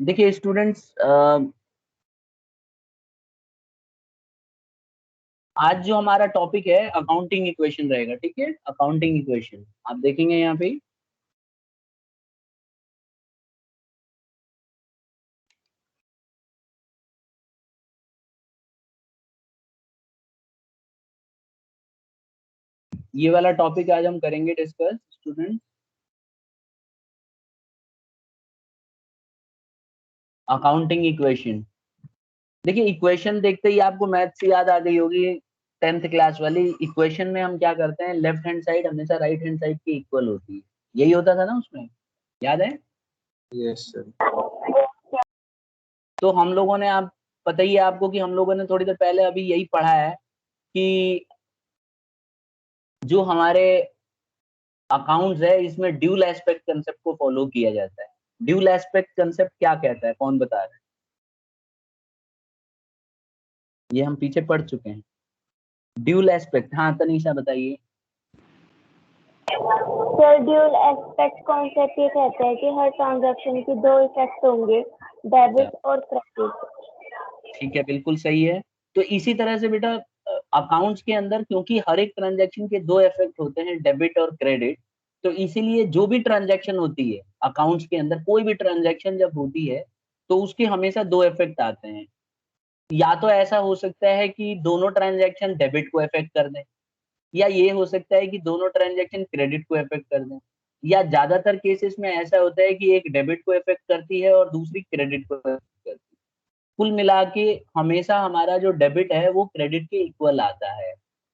देखिए स्टूडेंट्स, आज जो हमारा टॉपिक है अकाउंटिंग इक्वेशन रहेगा, ठीक है। अकाउंटिंग इक्वेशन आप देखेंगे यहाँ पे। ये वाला टॉपिक आज हम करेंगे डिस्कस स्टूडेंट, अकाउंटिंग इक्वेशन। देखिए इक्वेशन देखते ही आपको मैथ्स याद आ गई होगी, 10th क्लास वाली। इक्वेशन में हम क्या करते हैं, लेफ्ट हैंड साइड हमेशा राइट हैंड साइड के इक्वल होती है, यही होता था ना उसमें, याद है? Yes sir. तो हम लोगों ने, आप पता ही है आपको कि हम लोगों ने थोड़ी देर पहले अभी यही पढ़ा है कि जो हमारे अकाउंट्स है इसमें ड्यूल एस्पेक्ट कंसेप्ट को फॉलो किया जाता है। ड्यूल एस्पेक्ट कंसेप्ट क्या कहता है, कौन बता रहा है? ये हम पीछे पढ़ चुके हैं। ड्यूल एस्पेक्ट, हाँ तनीषा बताइए। सर ड्यूल एस्पेक्ट कॉन्सेप्ट ये कहता है कि हर ट्रांजैक्शन की दो इफेक्ट होंगे, डेबिट और क्रेडिट। ठीक है, बिल्कुल सही है। तो इसी तरह से बेटा अकाउंट्स के अंदर, क्योंकि हर एक ट्रांजैक्शन के दो इफेक्ट होते हैं, डेबिट और क्रेडिट, तो इसीलिए जो भी ट्रांजैक्शन होती है अकाउंट्स के अंदर, कोई भी ट्रांजैक्शन जब होती है तो उसके हमेशा दो इफेक्ट आते हैं। या तो ऐसा हो सकता है कि दोनों ट्रांजैक्शन डेबिट को इफेक्ट कर दें, या ये हो सकता है कि दोनों ट्रांजैक्शन क्रेडिट को इफेक्ट कर दें, या ज्यादातर केसेस में ऐसा होता है कि एक डेबिट को इफेक्ट करती है और दूसरी क्रेडिट को इफेक्ट करती है। कुल मिला के हमेशा हमारा जो डेबिट है वो क्रेडिट के इक्वल आता है,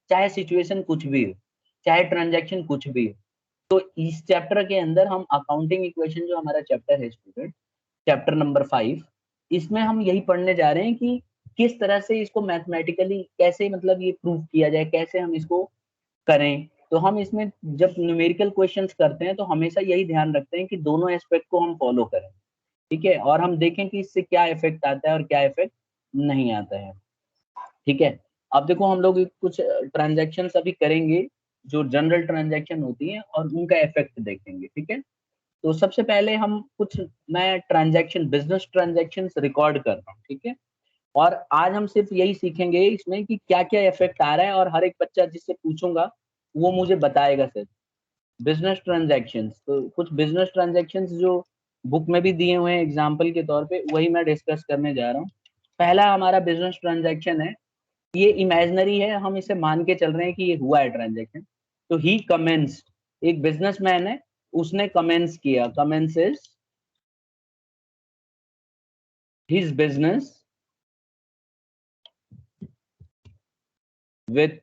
चाहे सिचुएशन कुछ भी हो, चाहे ट्रांजैक्शन कुछ भी हो। तो इस चैप्टर के अंदर हम अकाउंटिंग इक्वेशन, जो हमारा चैप्टर है स्टूडेंट, चैप्टर नंबर 5, इसमें हम यही पढ़ने जा रहे हैं कि किस तरह से इसको मैथमेटिकली कैसे, मतलब ये प्रूव किया जाए, कैसे हम इसको करें। तो हम इसमें जब न्यूमेरिकल क्वेश्चंस करते हैं तो हमेशा यही ध्यान रखते हैं कि दोनों एस्पेक्ट को हम फॉलो करें, ठीक है, और हम देखें कि इससे क्या इफेक्ट आता है और क्या इफेक्ट नहीं आता है, ठीक है। अब देखो हम लोग कुछ ट्रांजैक्शंस अभी करेंगे जो जनरल ट्रांजैक्शन होती हैं और उनका इफेक्ट देखेंगे, ठीक है। तो सबसे पहले हम कुछ, मैं ट्रांजैक्शन, बिजनेस ट्रांजैक्शंस रिकॉर्ड कर रहा हूँ, ठीक है। और आज हम सिर्फ यही सीखेंगे इसमें कि क्या क्या इफेक्ट आ रहा है, और हर एक बच्चा जिससे पूछूंगा वो मुझे बताएगा सिर्फ बिजनेस ट्रांजैक्शंस। तो कुछ बिजनेस ट्रांजैक्शंस जो बुक में भी दिए हुए हैं एग्जाम्पल के तौर पे, वही मैं डिस्कस करने जा रहा हूँ। पहला हमारा बिजनेस ट्रांजैक्शन है, ये इमेजिनरी है, हम इसे मान के चल रहे हैं कि ये हुआ है ट्रांजैक्शन। तो ही कमेंस, एक बिजनेसमैन है, उसने कमेंस किया, commences his business with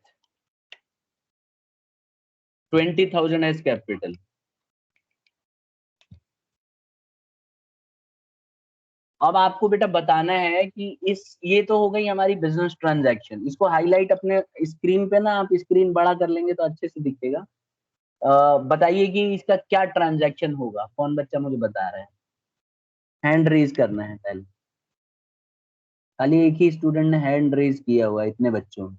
20,000 as capital. अब आपको बेटा बताना है कि इस, ये तो हो गई हमारी बिजनेस ट्रांजैक्शन, इसको हाईलाइट अपने स्क्रीन पे ना, आप स्क्रीन बड़ा कर लेंगे तो अच्छे से दिखेगा। बताइए कि इसका क्या ट्रांजैक्शन होगा, कौन बच्चा मुझे बता रहा है? हैंड रेज करना है पहले, खाली एक ही स्टूडेंट ने हैंड रेज किया हुआ है इतने बच्चों में,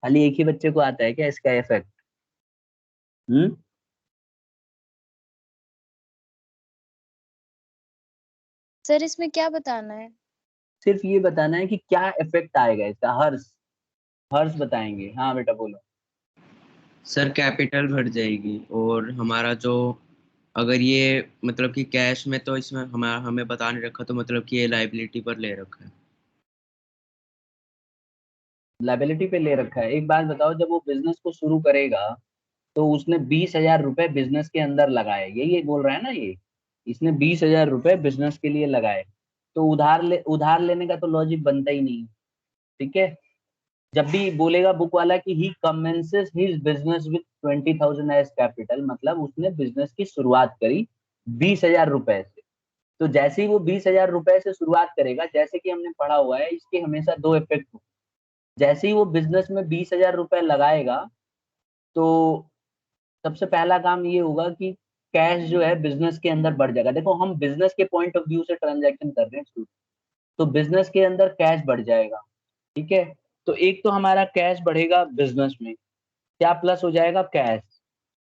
खाली एक ही बच्चे को आता है क्या इसका इफेक्ट? हम्म, सर इसमें क्या बताना है? सिर्फ ये बताना है कि क्या इफेक्ट आएगा इसका। हर्ष, हर्ष बताएंगे, हाँ बेटा बोलो। सर कैपिटल बढ़ जाएगी, और हमारा जो, अगर ये मतलब कि कैश में, तो इसमें हमारा हमें बता नहीं रखा, तो मतलब कि ये लाइबिलिटी पर ले रखा है। लाइबिलिटी पे ले रखा है। एक बात बताओ, जब वो बिजनेस को शुरू करेगा तो उसने 20,000 रुपए बिजनेस के अंदर लगाए, यही बोल रहा है ना ये, इसने 20,000 रुपए बिजनेस के लिए लगाए, तो उधार लेने का तो लॉजिक बनता ही नहीं, ठीक है। जब भी बोलेगा बुक वाला कि he commences his business with 20,000 as capital, मतलब उसने बिजनेस की शुरुआत करी 20,000 रुपए से। तो जैसे ही वो 20,000 रुपए से शुरुआत करेगा, जैसे कि हमने पढ़ा हुआ है, इसके हमेशा दो इफेक्ट होते हैं। जैसे ही वो बिजनेस में 20,000 रुपए लगाएगा तो सबसे पहला काम ये होगा कि कैश जो है बिजनेस के अंदर बढ़ जाएगा। देखो हम बिजनेस के पॉइंट ऑफ व्यू से ट्रांजैक्शन कर रहे हैं, तो बिजनेस के अंदर कैश बढ़ जाएगा, ठीक है। तो एक तो हमारा कैश बढ़ेगा बिजनेस में, क्या प्लस हो जाएगा कैश,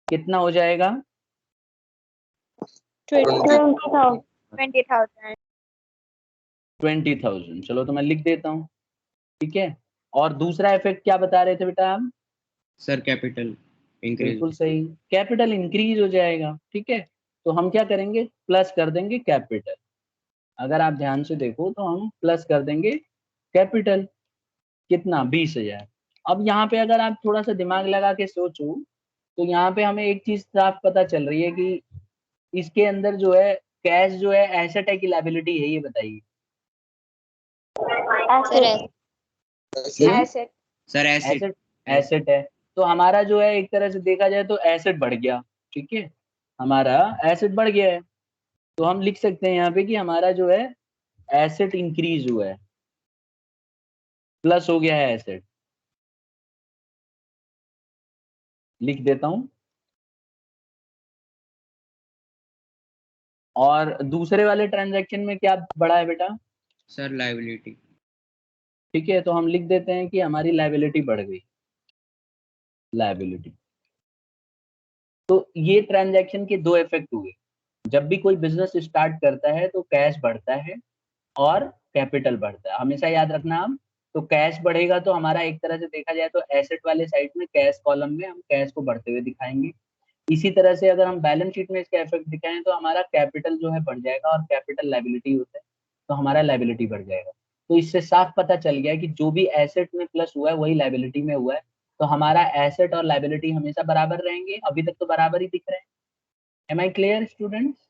कितना हो जाएगा? 20,000। 20,000। चलो तो मैं लिख देता हूँ, ठीक है। और दूसरा इफेक्ट क्या बता रहे थे बेटा आप? Sir capital increase. बिल्कुल सही, कैपिटल इंक्रीज हो जाएगा, ठीक है। तो हम क्या करेंगे, प्लस कर देंगे कैपिटल। अगर आप ध्यान से देखो तो हम प्लस कर देंगे कैपिटल, कितना, 20,000। अब यहाँ पे अगर आप थोड़ा सा दिमाग लगा के सोचो तो यहाँ पे हमें एक चीज साफ पता चल रही है कि इसके अंदर जो है कैश जो है एसेट है कि लायबिलिटी है, ये बताइए। Sir asset. Sir acid. Asset, asset है। तो हमारा जो है एक तरह से देखा जाए तो एसेट बढ़ गया, ठीक है, हमारा एसेट बढ़ गया है। तो हम लिख सकते हैं यहाँ पे कि हमारा जो है एसेट इंक्रीज हुआ है, प्लस हो गया है एसेट। लिख देता हूं। और दूसरे वाले ट्रांजैक्शन में क्या बढ़ा है बेटा? Sir liability. ठीक है, तो हम लिख देते हैं कि हमारी लायबिलिटी बढ़ गई, लायबिलिटी। तो ये ट्रांजैक्शन के दो इफेक्ट हुए। जब भी कोई बिजनेस स्टार्ट करता है तो कैश बढ़ता है और कैपिटल बढ़ता है, हमेशा याद रखना आप। तो कैश बढ़ेगा तो हमारा एक तरह से देखा जाए तो एसेट वाले साइड में कैश कॉलम में हम कैश को बढ़ते हुए दिखाएंगे। इसी तरह से अगर हम बैलेंस शीट में इसका इफेक्ट दिखाएं तो हमारा कैपिटल जो है बढ़ जाएगा, और कैपिटल लायबिलिटी होता है तो हमारा लायबिलिटी बढ़ जाएगा। तो इससे साफ पता चल गया कि जो भी एसेट में प्लस हुआ है वही लायबिलिटी में हुआ है। तो हमारा एसेट और लायबिलिटी हमेशा बराबर रहेंगे, अभी तक तो बराबर ही दिख रहे हैं। Am I clear students?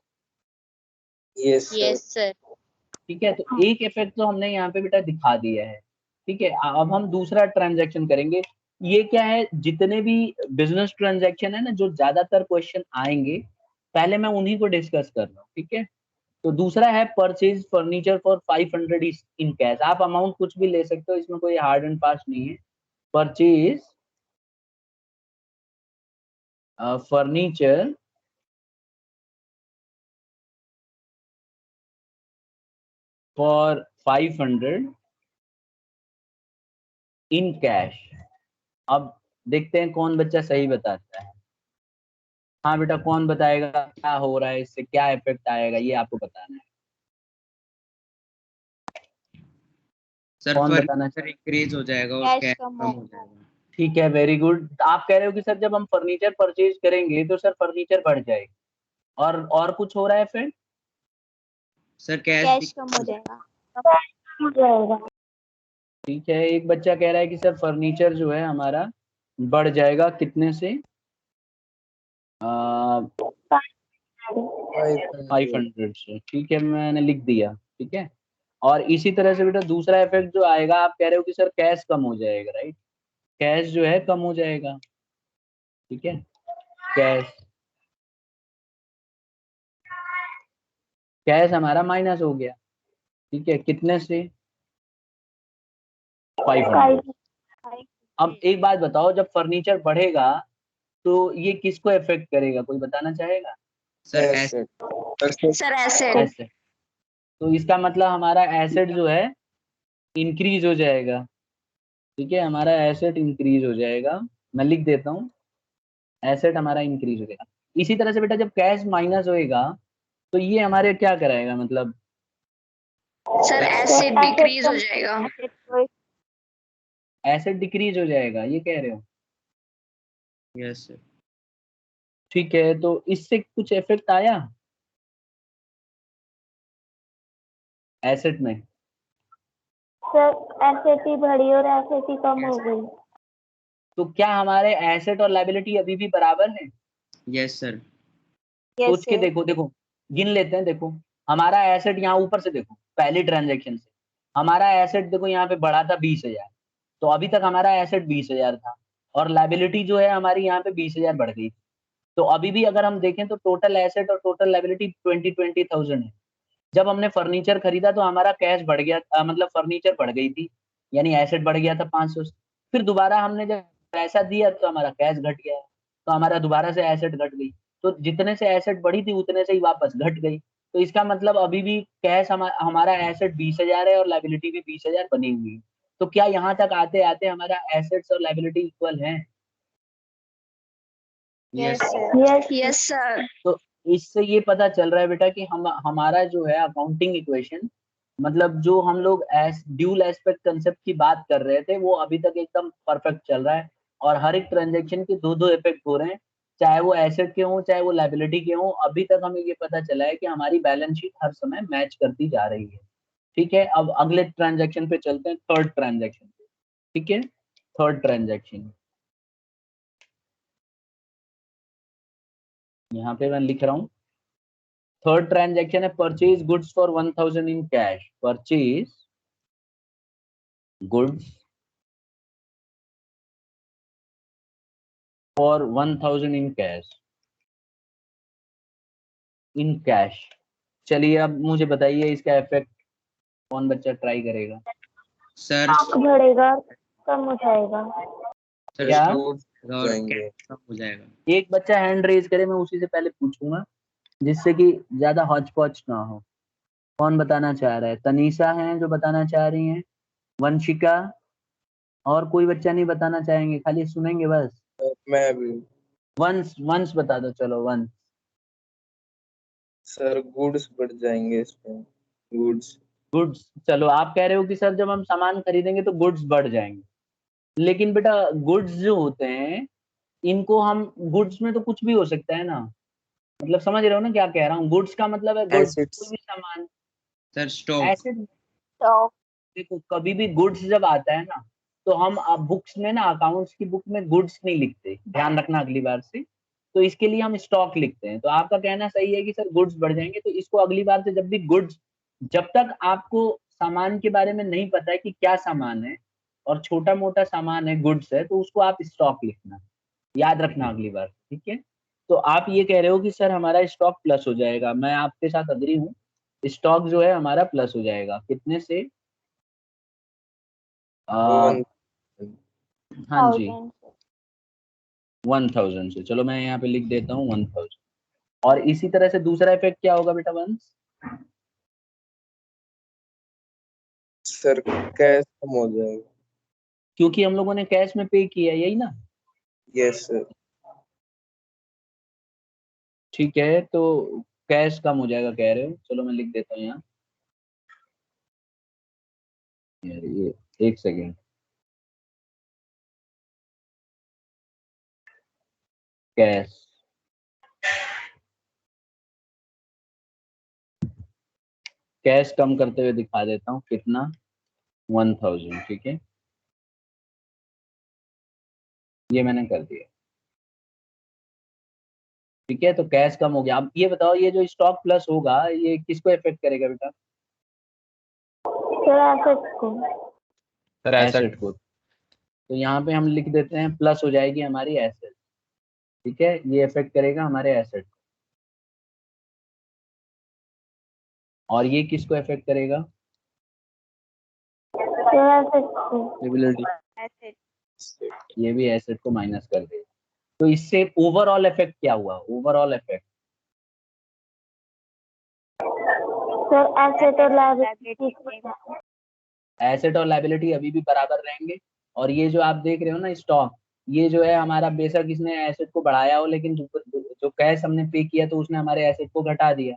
Yes yes sir. ठीक है, तो एक इफेक्ट तो हमने यहाँ पे बेटा दिखा दिया है, ठीक है। अब हम दूसरा ट्रांजैक्शन करेंगे। ये क्या है, जितने भी बिजनेस ट्रांजैक्शन है ना, जो ज्यादातर क्वेश्चन आएंगे, पहले मैं उन्हीं को डिस्कस कर रहा हूँ, ठीक है। तो दूसरा है purchase furniture for 500 in cash. आप अमाउंट कुछ भी ले सकते हो, इसमें कोई हार्ड एंड फास्ट नहीं है। Purchase furniture for 500 in cash. अब देखते हैं कौन बच्चा सही बताता है। हाँ बेटा, कौन बताएगा क्या हो रहा है, इससे क्या इफेक्ट आएगा, ये आपको बताना है। सर कौन बताना फर्नीचर चाहिए? इंक्रीज हो जाएगा और कैश कैश कम कम हो। हो जाएगा। ठीक है, वेरी गुड। आप कह रहे हो कि सर जब हम फर्नीचर परचेज करेंगे तो सर फर्नीचर बढ़ जाएगा, और कुछ हो रहा है फिर? सर कैश कैश कम हो जाएगा। हो जाएगा। ठीक है, एक बच्चा कह रहा है कि सर फर्नीचर जो है हमारा बढ़ जाएगा, कितने से? 500 से। ठीक है, मैंने लिख दिया, ठीक है। और इसी तरह से बेटा दूसरा इफेक्ट जो आएगा, आप कह रहे हो कि सर कैश कम हो जाएगा, राइट? कैश जो है कम हो जाएगा, ठीक है। कैश, कैश हमारा माइनस हो गया, ठीक है, कितने से? 500। अब एक बात बताओ, जब फर्नीचर बढ़ेगा तो ये किसको इफेक्ट करेगा, कोई बताना चाहेगा? Sir asset. Sir asset. Asset. तो इसका मतलब हमारा एसेट जो है इंक्रीज हो जाएगा, ठीक है, हमारा एसेट इंक्रीज हो जाएगा। मैं लिख देता हूँ, एसेट हमारा इंक्रीज हो जाएगा। इसी तरह से बेटा जब कैश माइनस होएगा तो ये हमारे क्या कराएगा, मतलब सर एसेट डिक्रीज हो जाएगा। एसेट डिक्रीज हो जाएगा, ये कह रहे हो? Yes sir. ठीक है, तो इससे कुछ इफेक्ट आया एसेट में? सर एसेट ही बढ़ी और एसेट ही कम हो गई। तो क्या हमारे एसेट और लायबिलिटी अभी भी बराबर है? Yes sir. सोच के देखो, देखो गिन लेते हैं। देखो हमारा एसेट यहाँ ऊपर से देखो, पहली ट्रांजैक्शन से हमारा एसेट देखो यहाँ पे बढ़ा था 20,000। तो अभी तक हमारा एसेट 20,000 था, और लायबिलिटी जो है हमारी यहाँ पे 20,000 बढ़ गई। तो अभी भी अगर हम देखें तो टोटल एसेट और टोटल लायबिलिटी 20,000 है। जब हमने फर्नीचर खरीदा तो हमारा कैश बढ़ गया, मतलब फर्नीचर बढ़ गई थी, यानी एसेट बढ़ गया था 500 से। फिर दोबारा हमने जब पैसा दिया तो हमारा कैश घट गया, तो हमारा दोबारा से एसेट घट गई। तो जितने से एसेट बढ़ी थी उतने से ही वापस घट गई। तो इसका मतलब अभी भी कैश हमारा एसेट 20,000 है और लायबिलिटी भी 20,000 बनी हुई है। तो क्या यहाँ तक आते आते हमारा एसेट्स और लायबिलिटी इक्वल है? Yes yes yes sir. तो इससे ये पता चल रहा है बेटा कि हम हमारा जो है अकाउंटिंग इक्वेशन मतलब जो हम लोग ड्यूल एस्पेक्ट कंसेप्ट की बात कर रहे थे वो अभी तक एकदम परफेक्ट चल रहा है, और हर एक ट्रांजेक्शन के दो दो इफेक्ट हो रहे हैं, चाहे वो एसेट के हों चाहे वो लायबिलिटी के हों। अभी तक हमें ये पता चला है कि हमारी बैलेंस शीट हर समय मैच करती जा रही है। ठीक है, अब अगले ट्रांजेक्शन पे चलते हैं, थर्ड ट्रांजेक्शन पे। ठीक है, थर्ड ट्रांजेक्शन यहाँ पे मैं लिख रहा हूँ। थर्ड ट्रांजेक्शन है purchase goods for 1000 in cash. Purchase goods for 1000 in cash, in cash. चलिए अब मुझे बताइए इसका इफेक्ट कौन बच्चा ट्राई करेगा। सर बढ़ेगा, कम हो जाएगा। सर क्या? स्टॉक और कैश कम हो जाएगा। एक बच्चा हैंड रेज करे, मैं उसी से पहले पूछूंगा जिससे कि ज्यादा हौच पौच ना हो। कौन बताना चाह रहा है? तनीषा है जो बताना चाह रही हैं, वंशिका, और कोई बच्चा नहीं बताना चाहेंगे, खाली सुनेंगे बस? मैं भी। वंश, वंश बता दो, चलो वंश। सर गुड्स बढ़ जाएंगे इसमें, गुड्स। गुड्स, चलो आप कह रहे हो कि सर जब हम सामान खरीदेंगे तो गुड्स बढ़ जाएंगे, लेकिन बेटा गुड्स जो होते हैं इनको हम, गुड्स में तो कुछ भी हो सकता है ना, मतलब समझ रहे हो ना क्या कह रहा हूँ? गुड्स का मतलब है गुड्स, कोई एसेट्स। भी सामान। Sir stock. ऐसे स्टॉक। देखो, कभी भी गुड्स जब आता है ना, तो हम बुक्स में ना, अकाउंट्स की बुक में गुड्स नहीं लिखते, ध्यान रखना अगली बार से। तो इसके लिए हम स्टॉक लिखते हैं। तो आपका कहना सही है कि सर गुड्स बढ़ जाएंगे, तो इसको अगली बार से जब भी गुड्स, जब तक आपको सामान के बारे में नहीं पता है कि क्या सामान है, और छोटा मोटा सामान है, गुड्स है, तो उसको आप स्टॉक लिखना, याद रखना अगली बार। ठीक है, तो आप ये कह रहे हो कि सर हमारा स्टॉक प्लस हो जाएगा, मैं आपके साथ अग्री हूँ। स्टॉक जो है हमारा प्लस हो जाएगा, कितने से? वन। हाँ जी, 1000। 1000 से। चलो मैं यहाँ पे लिख देता हूँ 1000। और इसी तरह से दूसरा इफेक्ट क्या होगा बेटा वंश? सर कैश कम हो जाएगा। क्योंकि हम लोगों ने कैश में पे किया, यही ना? Yes sir. ठीक है, तो कैश कम हो जाएगा कह रहे हो, चलो मैं लिख देता हूँ यहाँ। यार ये, एक सेकेंड। कैश, कैश कम करते हुए दिखा देता हूँ, कितना? 1000। ठीक है, ये मैंने कर दिया। ठीक है, तो कैश कम हो गया। अब ये बताओ, ये जो स्टॉक प्लस होगा ये किसको इफेक्ट करेगा बेटा? सर एसेट्स को। सर एसेट को। तो यहाँ पे हम लिख देते हैं प्लस हो जाएगी हमारी एसेट। ठीक है, ये इफेक्ट करेगा हमारे एसेट, और ये किसको इफेक्ट करेगा? सर एसेट्स को। लायबिलिटी। ये भी एसेट को माइनस कर देगा। तो इससे ओवरऑल इफेक्ट क्या हुआ? ओवरऑल इफेक्ट, सर एसेट और लायबिलिटी। एसेट और लायबिलिटी अभी भी बराबर रहेंगे। और ये जो आप देख रहे हो ना स्टॉक, ये जो है हमारा, बेशक इसने एसेट को बढ़ाया हो, लेकिन जो कैश हमने पे किया तो उसने हमारे एसेट को घटा दिया।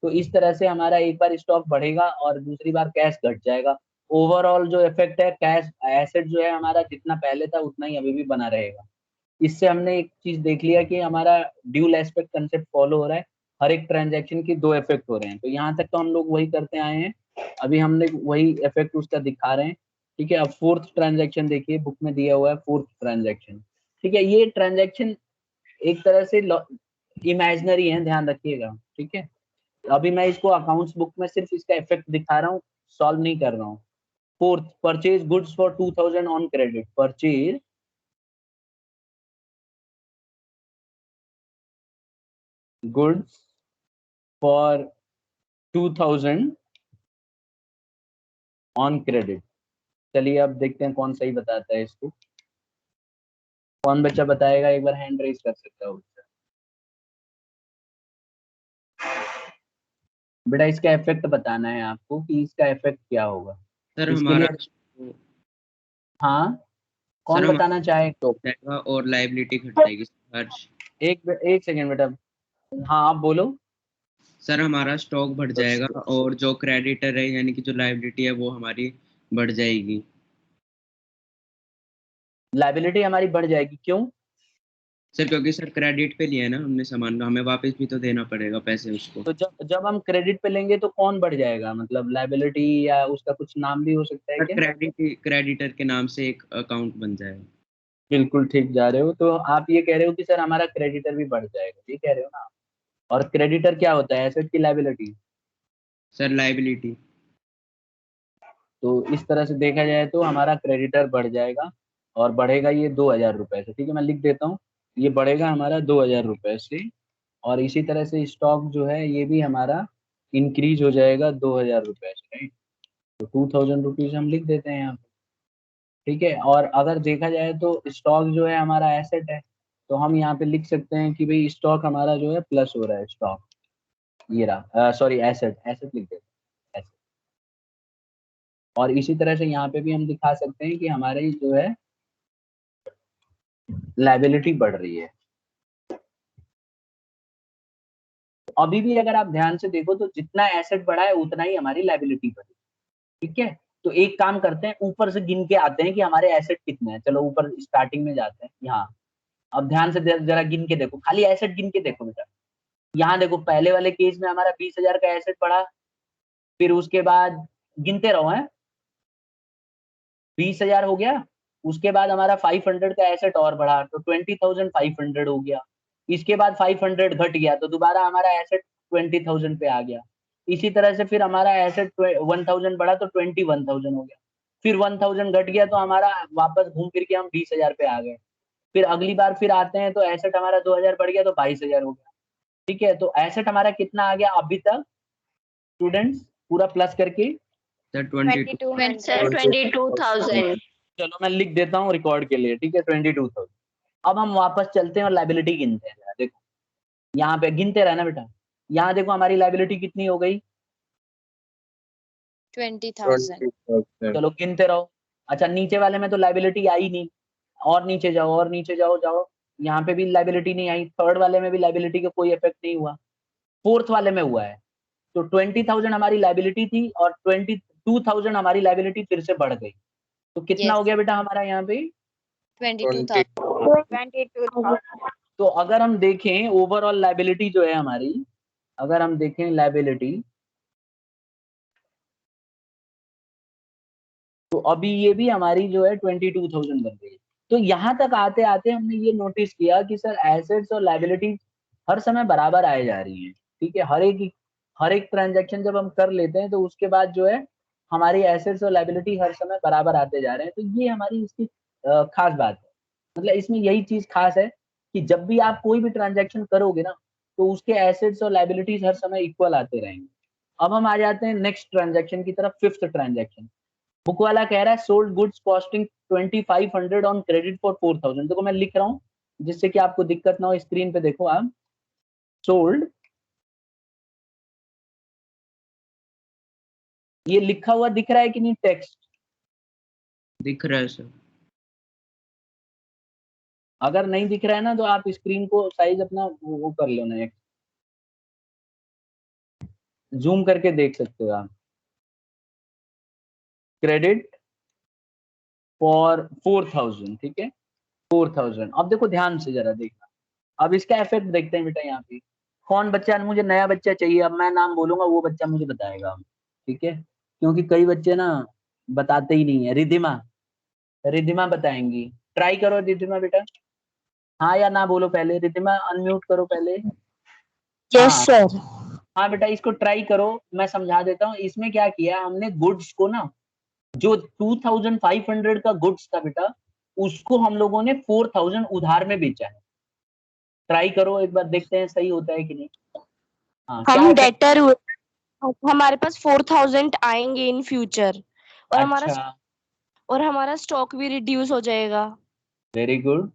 तो इस तरह से हमारा एक बार स्टॉक बढ़ेगा और दूसरी बार कैश घट जाएगा। ओवरऑल जो इफेक्ट है, कैश एसेट जो है हमारा जितना पहले था उतना ही अभी भी बना रहेगा। इससे हमने एक चीज देख लिया कि हमारा ड्यूल एस्पेक्ट कंसेप्ट फॉलो हो रहा है, हर एक ट्रांजैक्शन की दो इफेक्ट हो रहे हैं। तो यहाँ तक तो हम लोग वही करते आए हैं, अभी हमने वही इफेक्ट उसका दिखा रहे हैं। ठीक है, अब फोर्थ ट्रांजैक्शन देखिए, बुक में दिया हुआ है फोर्थ ट्रांजैक्शन। ठीक है, ये ट्रांजैक्शन एक तरह से इमेजिनरी है, ध्यान रखिएगा। ठीक है, अभी मैं इसको अकाउंट्स बुक में सिर्फ इसका इफेक्ट दिखा रहा हूँ, सॉल्व नहीं कर रहा हूँ। Fourth, purchase goods for 2000 on credit. Purchase goods for 2000 on credit. चलिए अब देखते हैं कौन सही बताता है इसको। कौन बच्चा बताएगा? एक बार हैंड रेज कर सकता हो बच्चा। बेटा इसका इफेक्ट बताना है आपको कि इसका इफेक्ट क्या होगा। सर इसके हमारा लिए, हाँ, सर कौन बताना चाहे? हमारा जाएगा और लायबिलिटी घट जाएगी हर। एक एक सेकेंड बेटा, हाँ आप बोलो। सर हमारा स्टॉक बढ़ जाएगा और जो क्रेडिटर है यानी कि जो लायबिलिटी है वो हमारी बढ़ जाएगी। लायबिलिटी हमारी बढ़ जाएगी, क्यों? सर क्योंकि सर क्रेडिट पे लिया है ना हमने सामान, हमें वापस भी तो देना पड़ेगा पैसे उसको। तो जब जब हम क्रेडिट पे लेंगे तो कौन बढ़ जाएगा, मतलब लायबिलिटी, या उसका कुछ नाम भी हो सकता है सर क्या? क्रेडिटर के नाम से एक अकाउंट बन जाएगा। बिल्कुल ठीक जा रहे हो। तो आप ये कह रहे हो कि सर हमारा क्रेडिटर भी बढ़ जाएगा, ये कह रहे हो ना? और क्रेडिटर क्या होता है, एसेट की लायबिलिटी? Sir liability. तो इस तरह से देखा जाए तो हमारा क्रेडिटर बढ़ जाएगा, और बढ़ेगा ये 2,000 रुपए से। ठीक है, मैं लिख देता हूँ, ये बढ़ेगा हमारा 2,000 रुपए से। और इसी तरह से स्टॉक जो है ये भी हमारा इंक्रीज हो जाएगा 2,000 रुपए से, राइट? तो 2,000 रुपीज हम लिख देते हैं यहाँ पे। ठीक है, और अगर देखा जाए तो स्टॉक जो है हमारा एसेट है, तो हम यहाँ पे लिख सकते हैं कि भाई स्टॉक हमारा जो है प्लस हो रहा है, स्टॉक ये रहा, सॉरी एसेट, एसेट लिख देते हैं, asset। और इसी तरह से यहाँ पे भी हम दिखा सकते हैं कि हमारी जो है लायबिलिटी बढ़ रही है। अभी भी अगर आप ध्यान से देखो तो जितना एसेट बढ़ा है उतना ही हमारी लायबिलिटी बढ़ी। ठीक है, तो एक काम करते हैं, ऊपर से गिन के आते हैं कि हमारे एसेट कितने हैं। चलो ऊपर स्टार्टिंग में जाते हैं यहाँ। अब ध्यान से जरा गिन के देखो, खाली एसेट गिन के देखो बेटा। यहाँ देखो, पहले वाले केस में हमारा 20,000 का एसेट बढ़ा, फिर उसके बाद गिनते रहो है, 20,000 हो गया। उसके बाद हमारा 500 का एसेट और बढ़ा, तो 20,500 हो गया। इसके बाद 500 घट गया, तो दोबारा हमारा एसेट 20,000 पे आ गया। इसी तरह से फिर हमारा एसेट 1,000 बढ़ा, तो 21,000 हो गया। फिर 1,000 घट गया, तो हमारा वापस घूम फिर के हम 20,000 पे आ गए। फिर अगली बार फिर आते हैं तो एसेट हमारा 2,000 बढ़ गया, तो 22,000 हो गया। ठीक है, तो एसेट हमारा कितना आ गया अभी तक स्टूडेंट्स, पूरा प्लस करके? सर 22। 22,000। चलो मैं लिख देता हूँ रिकॉर्ड के लिए। ठीक है, 22,000। अब हम वापस चलते हैं और लायबिलिटी गिनते हैं। देखो यहाँ पे गिनते रहना बेटा। यहाँ देखो हमारी लायबिलिटी कितनी हो गई, 20,000। 20,000। चलो गिनते रहो। अच्छा, नीचे वाले में तो लायबिलिटी आई नहीं, और नीचे जाओ, और नीचे जाओ जाओ, यहाँ पे भी लायबिलिटी नहीं आई। थर्ड वाले में भी लायबिलिटी का कोई इफेक्ट नहीं हुआ, फोर्थ वाले में हुआ है। तो 20,000 हमारी लायबिलिटी थी, और 22,000 हमारी लायबिलिटी फिर से बढ़ गई। तो कितना हो Yes, गया बेटा हमारा यहाँ पे? 22,000। 22,000। तो अगर हम देखें ओवरऑल लायबिलिटी जो है हमारी, अगर हम देखें लायबिलिटी, तो अभी ये भी हमारी जो है 22,000 बन गई। तो यहाँ तक आते आते हमने ये नोटिस किया कि सर एसेट्स और लायबिलिटी हर समय बराबर आए जा रही हैं। ठीक है, हर एक ट्रांजैक्शन जब हम कर लेते हैं तो उसके बाद जो है हमारी एसेट्स और लायबिलिटी हर समय बराबर आते जा रहे हैं। तो ये हमारी इसकी खास बात है। मतलब इसमें यही चीज खास है कि जब भी आप कोई भी ट्रांजैक्शन करोगे ना, तो उसके एसेट्स और लायबिलिटीज हर समय इक्वल आते रहेंगे। अब हम आ जाते हैं नेक्स्ट ट्रांजैक्शन की तरफ, फिफ्थ ट्रांजैक्शन। बुक वाला कह रहा है sold goods costing 2,500 on credit for 4,000। देखो मैं लिख रहा हूँ जिससे कि आपको दिक्कत ना हो, स्क्रीन पे देखो आप। सोल्ड, ये लिखा हुआ दिख रहा है कि नहीं टेक्स्ट? दिख रहा है सर। अगर नहीं दिख रहा है ना तो आप स्क्रीन को साइज अपना वो कर लो ना, जूम करके देख सकते हो आप। क्रेडिट फॉर 4,000, ठीक है, 4,000। अब देखो ध्यान से जरा देखना, अब इसका इफेक्ट देखते हैं बेटा। यहाँ पे कौन बच्चा, मुझे नया बच्चा चाहिए, अब मैं नाम बोलूंगा वो बच्चा मुझे बताएगा। ठीक है, क्योंकि कई बच्चे ना बताते ही नहीं है। रिधिमा, रिधिमा बताएंगी। ट्राई करो रिधिमा बेटा, हाँ या ना बोलो पहले। रिधिमा अनम्यूट करो पहले। यस हाँ सर। हाँ बेटा, इसको ट्राई करो, मैं समझा देता हूँ। इसमें क्या किया हमने, गुड्स को ना, जो 2,500 का गुड्स था बेटा, उसको हम लोगों ने 4,000 उधार में बेचा है। ट्राई करो एक बार, देखते हैं सही होता है कि नहीं। हाँ, क्या हम इफेक्ट? डेटर हुए, हमारे पास 4,000 आएंगे इन फ्यूचर, और अच्छा, हमारा स्टॉक भी रिड्यूस हो जाएगा। Very good.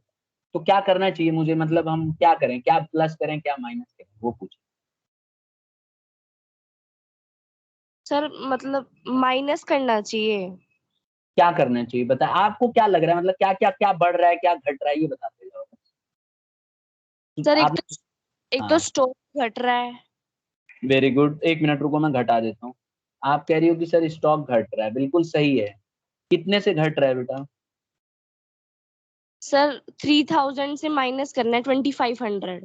तो क्या करना चाहिए मुझे, मतलब हम क्या करें, क्या प्लस करें क्या माइनस करें, वो पूछ। सर मतलब माइनस करना चाहिए। क्या करना चाहिए बता, आपको क्या लग रहा है, मतलब क्या क्या क्या बढ़ रहा है क्या घट रहा है, ये बताते जाओ। सर आपने, एक तो हाँ स्टॉक घट रहा है, वेरी गुड, 1 मिनट रुको, मैं घटा देता हूँ। आप कह रही हो कि सर स्टॉक घट रहा है, बिल्कुल सही है। कितने से घट रहा है बेटा? सर 3000 से माइनस करना है 2500।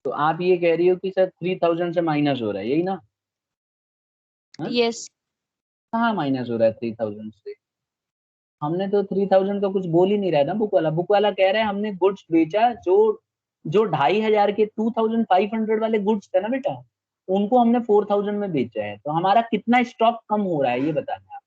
तो आप ये कह रही हो कि सर 3000 से माइनस हो रहा है, यही ना? यस। कहाँ माइनस हो रहा है 3000 से? हमने तो 3000 का कुछ बोल ही नहीं रहा है ना। बुक वाला कह रहा है हमने गुड्स बेचा जो जो 2500 के 2500 वाले गुड्स थे ना बेटा, उनको हमने 4000 में बेचा है। तो हमारा कितना स्टॉक कम हो रहा है ये बताना है आप।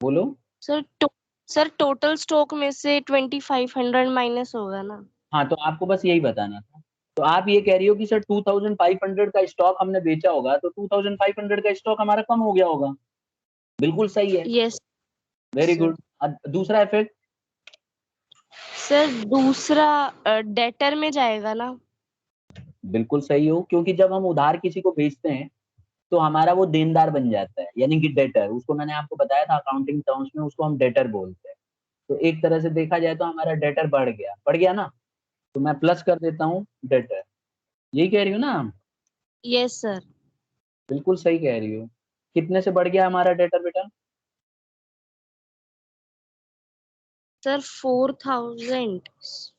बोलो। सर टोटल स्टॉक में से 2500 माइनस होगा ना। हाँ, तो आपको बस यही बताना था। तो आप ये कह रही हो कि सर 2500 का स्टॉक हमने बेचा होगा, तो 2500 का स्टॉक हमारा कम हो गया होगा। बिल्कुल सही है। Yes very sir. गुड। दूसरा इफेक्ट? सर दूसरा डेटर में जाएगा ना। बिल्कुल सही हो, क्योंकि जब हम उधार किसी को बेचते हैं तो हमारा वो देनदार बन जाता है, यानी कि डेटर। उसको मैंने आपको बताया था अकाउंटिंग टर्म्स में, उसको हम डेटर बोलते हैं। तो एक तरह से देखा जाए तो हमारा डेटर बढ़ गया ना। तो मैं प्लस कर देता हूँ डेटर। यही कह रही हो ना आप? Yes sir. बिल्कुल सही कह रही हो। कितने से बढ़ गया हमारा डेटर बेटा? सर 4000।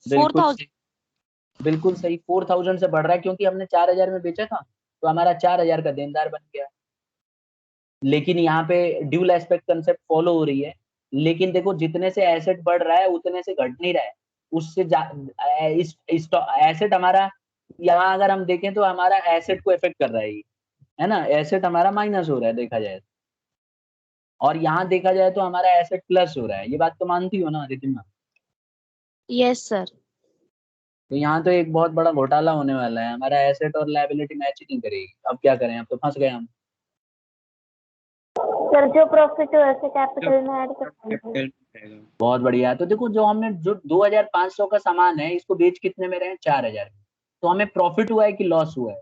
बिल्कुल 4000। सही। बिल्कुल सही, 4000 से बढ़ रहा है, क्योंकि हमने 4000 में बेचा था तो हमारा 4000 का देनदार बन गया। लेकिन यहाँ पे ड्यूल एस्पेक्ट कंसेप्ट फॉलो हो रही है। लेकिन देखो, जितने से एसेट बढ़ रहा है उतने से घट नहीं रहा है। उससे एसेट हमारा, यहाँ अगर हम देखें तो हमारा एसेट को इफेक्ट कर रहा है ये, है ना? एसेट हमारा माइनस हो रहा है देखा जाए तो। और यहाँ देखा जाए तो हमारा एसेट प्लस हो रहा है। ये बात तो मानती हो ना रितिमा? Yes sir. तो यहाँ तो एक बहुत बड़ा घोटाला होने वाला है। हमारा एसेट और लायबिलिटी मैच ही नहीं करेगी। अब क्या करें, अब तो फंस गए हम। सर जो प्रॉफिट हो ऐसे कैपिटल में ऐड कर देंगे। कैपिटल रहेगा। बहुत बढ़िया है। तो देखो, जो हमने जो 2500 का सामान है, इसको बेच कितने में रहे हैं? 4000 में। तो हमें प्रॉफिट हुआ है कि लॉस हुआ है?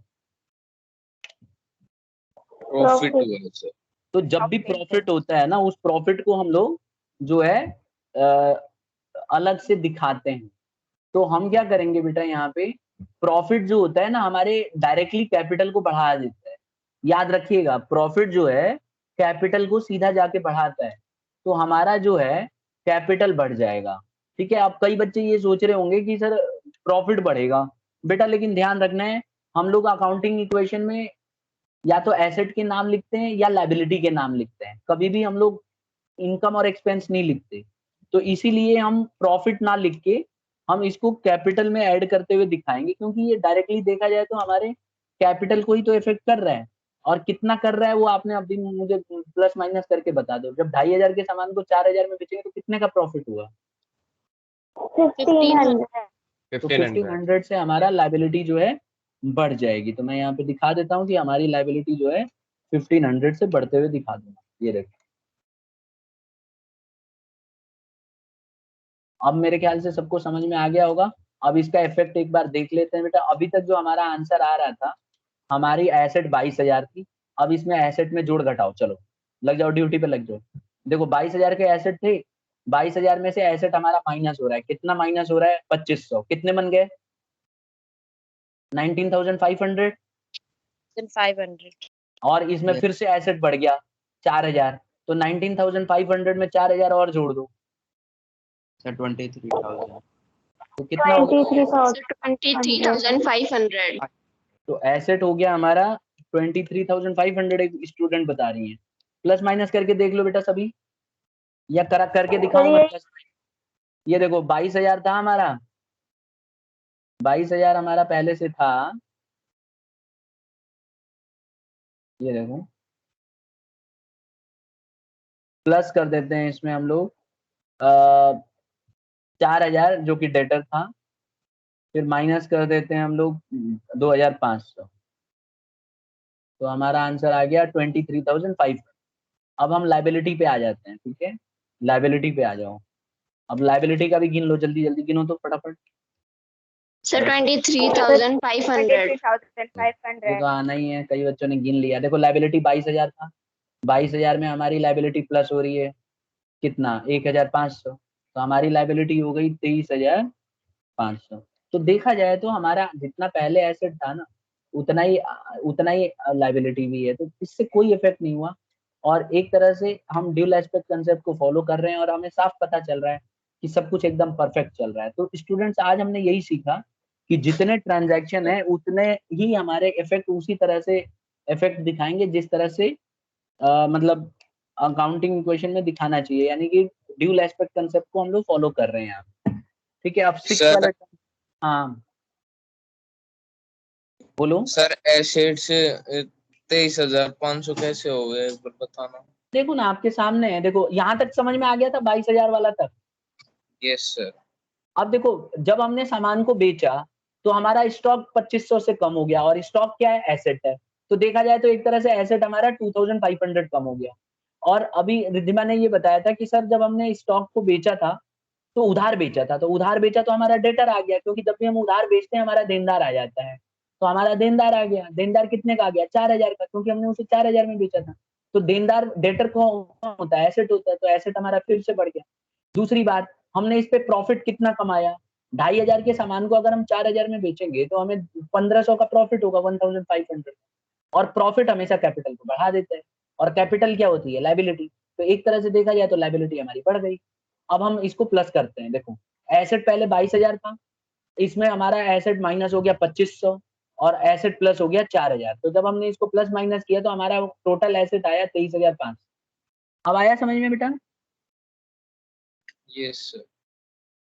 प्रॉफिट हुआ है सर। तो जब भी प्रॉफिट होता है ना, उस प्रॉफिट को हम लोग जो है अ, अलग से दिखाते हैं। तो हम क्या करेंगे बेटा, यहाँ पे प्रॉफिट जो होता है ना, हमारे डायरेक्टली कैपिटल को बढ़ा देता है। याद रखिएगा, प्रॉफिट जो है कैपिटल को सीधा जाके बढ़ाता है। तो हमारा जो है कैपिटल बढ़ जाएगा। ठीक है। अब कई बच्चे ये सोच रहे होंगे कि सर प्रॉफिट बढ़ेगा बेटा, लेकिन ध्यान रखना है, हम लोग अकाउंटिंग इक्वेशन में या तो एसेट के नाम लिखते हैं या लायबिलिटी के नाम लिखते हैं। कभी भी हम लोग इनकम और एक्सपेंस नहीं लिखते। तो इसीलिए हम प्रॉफिट ना लिख के हम इसको कैपिटल में ऐड करते हुए दिखाएंगे, क्योंकि ये डायरेक्टली देखा जाए तो हमारे कैपिटल को ही तो इफेक्ट कर रहा है। और कितना कर रहा है वो आपने अभी मुझे प्लस माइनस करके बता दो। जब 2500 के सामान को 4000 में बेचेंगे तो कितने का प्रॉफिट हुआ? 1500। तो 1500। 1500 से हमारा लायबिलिटी जो है बढ़ जाएगी। तो मैं यहाँ पे दिखा देता हूँ कि हमारी लायबिलिटी जो है 1500 से बढ़ते हुए दिखा दूंगा। ये देखो, अब मेरे ख्याल से सबको समझ में आ गया होगा। अब इसका इफेक्ट एक बार देख लेते हैं बेटा। अभी तक जो हमारा आंसर आ रहा था, हमारी एसेट 22,000 थी। अब इसमें एसेट में जोड़ घटाओ, चलो लग जाओ, ड्यूटी पे लग जाओ। देखो, 22,000 के एसेट थे, 22,000 में से एसेट हमारा माइनस हो रहा है। कितना माइनस हो रहा है? 2500। कितने बन गए? 19,500। 500। और इसमें Yes, फिर से एसेट बढ़ गया 4000। तो 19,500 में 4000 और जोड़ दो, sir 23,000. तो कितना हो गया? 23,500। तो एसेट हो गया हमारा 23,500। एक स्टूडेंट बता रही है। प्लस माइनस करके देख लो बेटा सभी, या करा करके दिखाऊं मैं प्लस? ये देखो, 22,000 था हमारा, 22,000 हमारा पहले से था। ये देखो, प्लस कर देते हैं इसमें हम लोग 4,000 जो कि डेटर था। फिर माइनस कर देते हैं हम लोग 2,500। तो हमारा आंसर आ गया 23,500। अब हम लाइबिलिटी पे आ जाते हैं। ठीक है, लाइबिलिटी पे आ जाओ। अब लाइबिलिटी का भी गिन लो, जल्दी जल्दी गिनो तो फटाफट। सर 23,500। ये तो आना ही है, कई बच्चों ने गिन लिया। देखो, लाइबिलिटी 22,000 था, 22,000 में हमारी लाइबिलिटी प्लस हो रही है कितना? 1,500। तो हमारी लाइबिलिटी हो गई 23,000 500। तो देखा जाए तो हमारा जितना पहले एसेट था ना उतना ही लायबिलिटी भी है, तो इससे कोई इफेक्ट नहीं हुआ। और एक तरह से हम ड्यूल एस्पेक्ट कंसेप्ट को फॉलो कर रहे हैं और हमें साफ पता चल रहा है कि सब कुछ एकदम परफेक्ट चल रहा है। तो स्टूडेंट्स आज हमने यही सीखा कि जितने ट्रांजैक्शन है उतने ही हमारे इफेक्ट उसी तरह से इफेक्ट दिखाएंगे जिस तरह से मतलब अकाउंटिंग इक्वेशन में दिखाना चाहिए, यानी कि ड्यूल एस्पेक्ट कंसेप्ट को हम लोग फॉलो कर रहे हैं यहाँ। ठीक है, अब 6 सर वाला, हाँ बोलो। सर एसेट्स 23,500 कैसे हो गए, एक बार बताना। देखो ना आपके सामने है, देखो यहाँ तक समझ में आ गया था 22,000 वाला तक। Yes sir. अब देखो जब हमने सामान को बेचा तो हमारा स्टॉक 2500 से कम हो गया, और स्टॉक क्या है, एसेट है। तो देखा जाए तो एक तरह से एसेट हमारा 2500 कम हो गया। और अभी रिद्धिमा ने ये बताया था कि सर जब हमने स्टॉक को बेचा था तो उधार बेचा था, तो उधार बेचा तो हमारा डेटर आ गया, क्योंकि जब भी हम उधार बेचते हैं हमारा देनदार आ जाता है। तो हमारा देनदार आ गया, देनदार कितने का आ गया, 4000 का, क्योंकि हमने उसे 4000 में बेचा था। तो देनदार डेटर कौन होता है, एसेट होता है, तो एसेट हमारा फिर से बढ़ गया। दूसरी बात, हमने इस पे प्रॉफिट कितना कमाया, 2500 के सामान को अगर हम 4000 में बेचेंगे तो हमें 1500 का प्रॉफिट होगा, 1500। और प्रॉफिट हमेशा कैपिटल को बढ़ा देता है, और कैपिटल क्या होती है, लायबिलिटी। तो एक तरह से देखा जाए तो लायबिलिटी हमारी बढ़ गई। अब हम इसको प्लस करते हैं, देखो एसेट पहले 22,000 था, इसमें हमारा एसेट माइनस हो गया 2500 और एसेट प्लस हो गया 4000। तो जब हमने इसको प्लस माइनस किया तो हमारा टोटल एसेट आया 23,500। अब आया समझ में बेटा? Yes sir.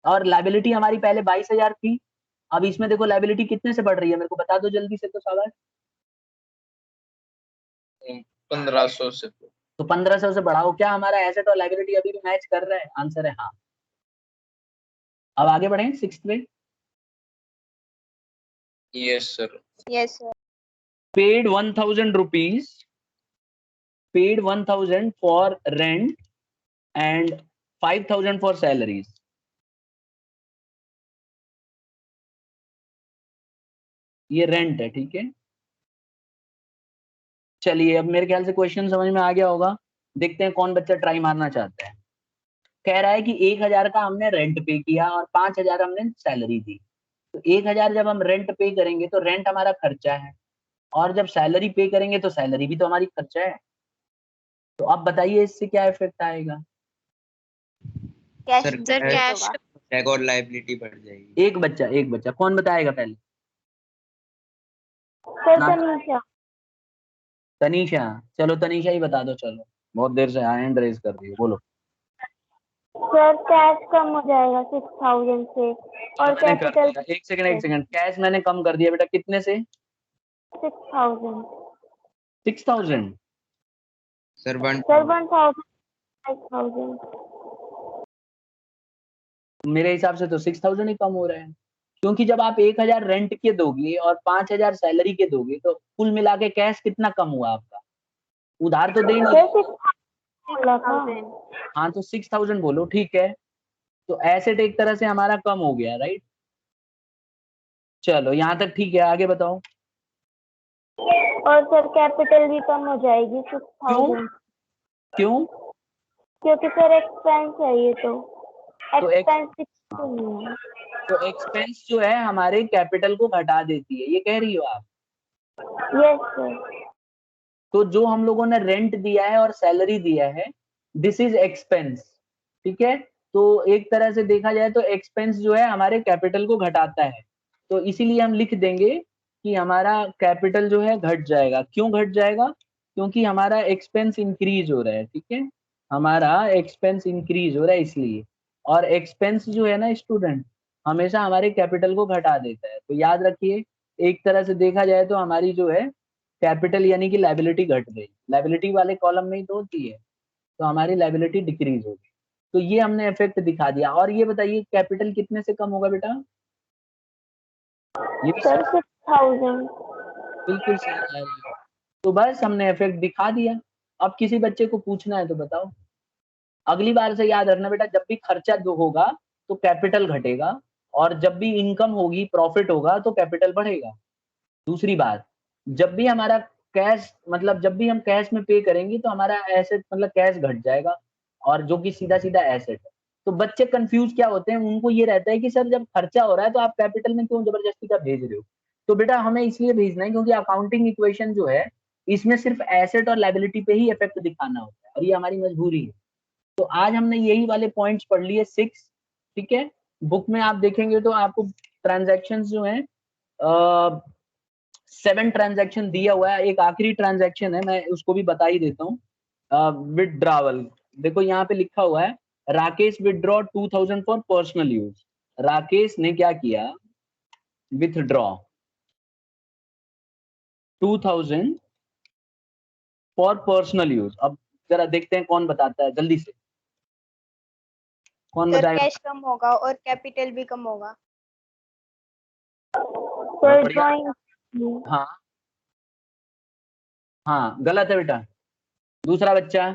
और लायबिलिटी हमारी पहले 22,000 थी, अब इसमें देखो लायबिलिटी कितने से बढ़ रही है, मेरे को बता दो जल्दी से तो शाबाश। 1500 से। तो 1500 से बढ़ाओ, क्या हमारा एसेट और लायबिलिटी अभी भी मैच कर रहा है? आंसर है हाँ। अब आगे बढ़े 6th पे। Yes sir. Yes, sir. Paid 1000 rupees, paid 1000 for rent and 5000 for salaries। ये रेंट है, ठीक है। चलिए अब मेरे ख्याल से क्वेश्चन समझ में आ गया होगा। देखते हैं कौन बच्चा ट्राई मारना चाहता है। कह रहा है कि 1000 का हमने रेंट पे किया और 5000 हमने सैलरी दी। तो 1000 जब हम रेंट पे करेंगे तो रेंट हमारा खर्चा है, और जब सैलरी पे करेंगे तो सैलरी भी तो हमारी खर्चा है। तो अब बताइए इससे क्या इफेक्ट आएगा? Cash sir Sir, decrease cash होगा। टैग और लायबिलिटी बढ़ जाएगी। एक बच्चा कौन बताएगा पहले? सर ना तनीषा। तनीषा, चलो तनीषा ही बता दो, चलो बहुत देर से हैंड रेज कर रही है, बोलो। सर कैश कम हो जाएगा 6000 से और मैंने कर कैपिटल दिया, एक सेकंड, कैश मैंने कम कर दिया बेटा, कितने से? 6000। 6000। Sir sir 1000 5000। मेरे हिसाब से तो 6000 ही कम हो रहा है, क्योंकि जब आप 1000 रेंट के दोगे और 5000 सैलरी के दोगे तो कुल मिला के कैश कितना कम हुआ आपका? उधार तो दे नहीं सर रहे। 6000 बोला था। हाँ तो 6000 बोलो, ठीक है। तो एसेट एक तरह से हमारा कम हो गया, राइट। चलो यहाँ तक ठीक है, आगे बताओ। और सर कैपिटल भी कम हो जाएगी 6000, क्यों? क्योंकि सर एक्सपेंस है ये तो तो एक्सपेंस नहीं है। तो एक्सपेंस जो है हमारे कैपिटल को घटा देती है, ये कह रही हो आप? Yes sir. तो जो हम लोगों ने रेंट दिया है और सैलरी दिया है, दिस इज एक्सपेंस, ठीक है। तो एक तरह से देखा जाए तो एक्सपेंस जो है हमारे कैपिटल को घटाता है, तो इसीलिए हम लिख देंगे कि हमारा कैपिटल जो है घट जाएगा। क्यों घट जाएगा? क्योंकि हमारा एक्सपेंस इंक्रीज हो रहा है, ठीक है। हमारा एक्सपेंस इंक्रीज हो रहा है इसलिए। और एक्सपेंस जो है ना स्टूडेंट, हमेशा हमारे कैपिटल को घटा देता है। तो याद रखिए, एक तरह से देखा जाए तो हमारी जो है कैपिटल यानी कि लायबिलिटी घट गई, लायबिलिटी वाले कॉलम में ही तो होती है, तो हमारी लायबिलिटी डिक्रीज होगी। तो ये हमने इफेक्ट दिखा दिया। और ये बताइए कैपिटल कितने से कम होगा बेटा? ये भी सर 6000। बिल्कुल सही कह रही है। तो बस हमने इफेक्ट दिखा दिया। अब किसी बच्चे को पूछना है तो बताओ। अगली बार से याद रखना बेटा, जब भी खर्चा जो होगा तो कैपिटल घटेगा, और जब भी इनकम होगी, प्रॉफिट होगा, तो कैपिटल बढ़ेगा। दूसरी बात, जब भी हमारा कैश मतलब जब भी हम कैश में पे करेंगे तो हमारा एसेट मतलब कैश घट जाएगा, और जो कि सीधा सीधा एसेट है। तो बच्चे कंफ्यूज क्या होते हैं, उनको ये रहता है कि सर जब खर्चा हो रहा है तो आप कैपिटल में क्यों जबरदस्ती का भेज रहे हो। तो बेटा हमें इसलिए भेजना है क्योंकि अकाउंटिंग इक्वेशन जो है इसमें सिर्फ एसेट और लायबिलिटी पे ही इफेक्ट दिखाना होता है और ये हमारी मजबूरी है। तो आज हमने यही वाले पॉइंट्स पढ़ लिए 6, ठीक है। बुक में आप देखेंगे तो आपको ट्रांजैक्शंस जो हैं 7 ट्रांजैक्शन दिया हुआ है। एक आखिरी ट्रांजैक्शन है, मैं उसको भी बता ही देता हूँ। विथड्रॉवल, देखो यहाँ पे लिखा हुआ है Rakesh withdraw 2000 for personal use. Rakesh ने क्या किया, विथड्रॉ 2000 फॉर पर्सनल यूज। अब जरा देखते हैं कौन बताता है जल्दी से, कौन सर बताएगा। कैश कम होगा और कैपिटल भी कम होगा। सर बढ़िया। ड्राइंग हाँ हाँ गलत है बेटा। दूसरा बच्चा,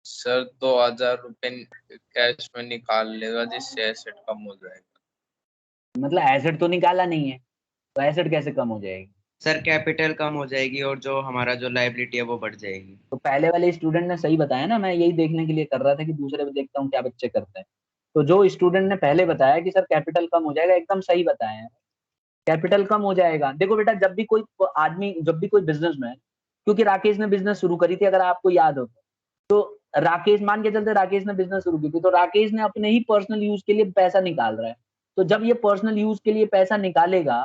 सर 2000 रुपए कैश में निकाल लेगा जिससे एसेट कम हो जाएगा। मतलब एसेट तो निकाला नहीं है तो एसेट कैसे कम हो जाएगी। सर कैपिटल कम हो जाएगी और जो हमारा जो लायबिलिटी है वो बढ़ जाएगी। तो पहले वाले स्टूडेंट ने सही बताया ना, मैं यही देखने के लिए कर रहा था कि दूसरे में देखता हूँ क्या बच्चे करते हैं। तो जो स्टूडेंट ने पहले बताया कि सर कैपिटल कम हो जाएगा, एकदम सही बताया है, कैपिटल कम हो जाएगा। देखो बेटा जब भी कोई आदमी, जब भी कोई बिजनेसमैन, क्योंकि राकेश ने बिजनेस शुरू करी थी अगर आपको याद हो तो राकेश, मान के चलते राकेश ने बिजनेस शुरू की थी तो राकेश ने अपने ही पर्सनल यूज के लिए पैसा निकाल रहा है। तो जब ये पर्सनल यूज के लिए पैसा निकालेगा,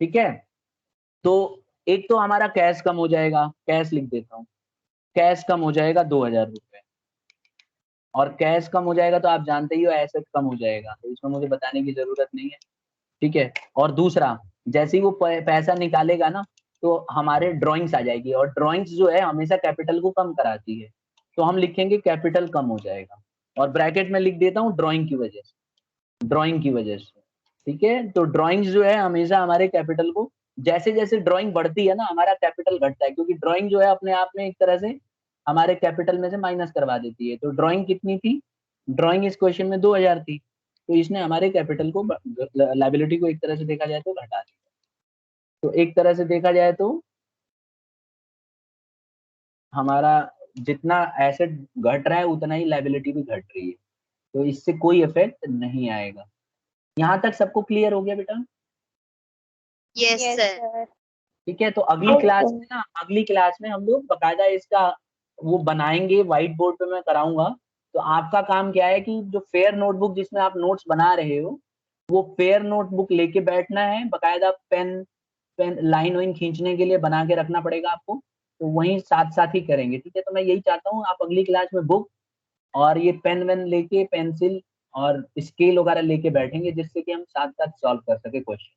ठीक है, तो एक तो हमारा कैश कम हो जाएगा, कैश लिख देता हूँ, कैश कम हो जाएगा 2000 रुपए, और कैश कम हो जाएगा तो आप जानते ही हो एसेट कम हो जाएगा, तो इसमें मुझे बताने की जरूरत नहीं है, ठीक है। और दूसरा, जैसे ही वो पैसा निकालेगा ना तो हमारे ड्राइंग्स आ जाएगी, और ड्राइंग्स जो है हमेशा कैपिटल को कम कराती है, तो हम लिखेंगे कैपिटल कम हो जाएगा, और ब्रैकेट में लिख देता हूँ ड्राइंग की वजह से, ड्राइंग की वजह से, ठीक है। तो ड्राइंग्स जो है हमेशा हमारे कैपिटल को, जैसे जैसे ड्राइंग बढ़ती है ना हमारा कैपिटल घटता है, क्योंकि ड्राइंग जो है अपने आप में एक तरह से हमारे कैपिटल में से माइनस करवा देती है। तो ड्राइंग कितनी थी, ड्राइंग इस क्वेश्चन में 2000 थी, तो इसने हमारे कैपिटल को, लायबिलिटी को एक तरह से देखा जाए तो घटा दिया। तो एक तरह से देखा जाए तो हमारा जितना एसेट घट रहा है उतना ही लायबिलिटी भी घट रही है, तो इससे कोई इफेक्ट नहीं आएगा। यहाँ तक सबको क्लियर हो गया बेटा। Yes, yes sir. सर। ठीक है, तो अगली क्लास में ना, अगली क्लास में हम लोग बकायदा इसका वो बनाएंगे, व्हाइट बोर्ड पे मैं कराऊंगा। तो आपका काम क्या है कि जो फेयर नोटबुक जिसमें आप नोट्स बना रहे हो, वो फेयर नोटबुक लेके बैठना है, बकायदा पेन पेन लाइन वाइन खींचने के लिए बना के रखना पड़ेगा आपको, तो वहीं साथ साथ ही करेंगे, ठीक है। तो मैं यही चाहता हूँ आप अगली क्लास में बुक और ये पेन वेन लेके, पेंसिल और स्केल वगैरह लेके बैठेंगे, जिससे कि हम साथ साथ सॉल्व कर सके क्वेश्चन,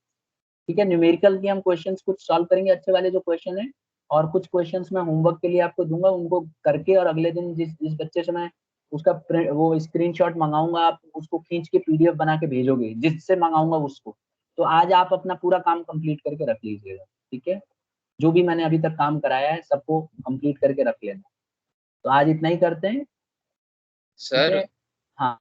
ठीक है। न्यूमेरिकल की हम क्वेश्चंस कुछ सॉल्व करेंगे अच्छे वाले जो क्वेश्चन है, और कुछ क्वेश्चंस मैं होमवर्क के लिए आपको दूंगा, उनको करके, और अगले दिन जिस बच्चे से मैं उसका वो स्क्रीनशॉट मंगाऊंगा, आप उसको खींच के पीडीएफ बना के भेजोगे, जिससे मंगाऊंगा उसको। तो आज आप अपना पूरा काम कंप्लीट करके रख लीजिएगा, ठीक है। जो भी मैंने अभी तक काम कराया है सबको कंप्लीट करके रख लेना। तो आज इतना ही करते हैं, ठीक सर है।